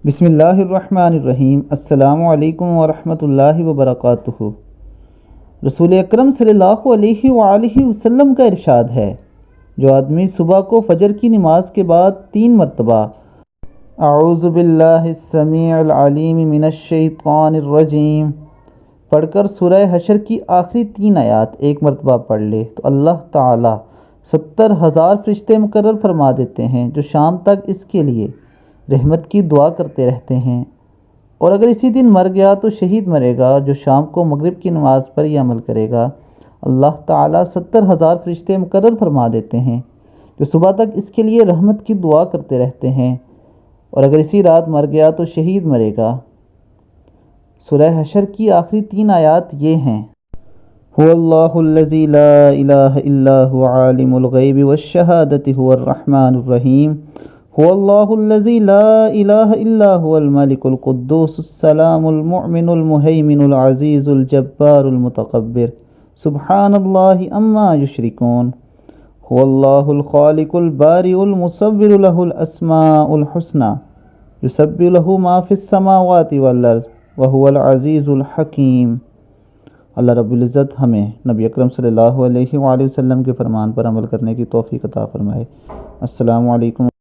بسم اللہ الرحمن الرحیم۔ السلام علیکم ورحمۃ اللہ وبرکاتہ۔ رسول اکرم صلی اللہ علیہ وآلہ وسلم کا ارشاد ہے، جو آدمی صبح کو فجر کی نماز کے بعد 3 مرتبہ اعوذ باللہ السمیع العلیم من الشیطان الرجیم پڑھ کر سورہ حشر کی آخری 3 آیات ایک مرتبہ پڑھ لے تو اللہ تعالی 70,000 فرشتے مقرر فرما دیتے ہیں، جو شام تک اس کے لیے رحمت کی دعا کرتے رہتے ہیں۔ اور اگر اسی دن مر گیا تو شہید مرے گا، جو شام کو مغرب کی نماز پر یہ عمل کرے گا۔ اللہ تعالیٰ 70,000 فرشتے مقرر فرما دیتے ہیں، جو صبح تک اس کے لیے رحمت کی دعا کرتے رہتے ہیں، اور اگر اسی رات مر گیا تو شہید مرے گا۔ سورہ حشر کی آخری 3 آیات یہ ہیں: هو اللہ الذی لا الہ الا هو عالم الغیب والشہادۃ هو الرحمن الرحیم هو اللہ الذی لا الہ الا هو الملک القدوس السلام المؤمن المہیمن العزیز الجبار المتکبر سبحان اللہ عما یشرکون هو اللہ الخالق البارئ المصور له الاسماء الحسنى یسبح له ما فی السماوات والارض وهو العزیز الحکیم۔ اللہ رب العزت ہمیں نبی اکرم صلی اللہ علیہ وآلہ وسلم کے فرمان پر عمل کرنے کی توفیق عطا فرمائے۔ السلام علیکم۔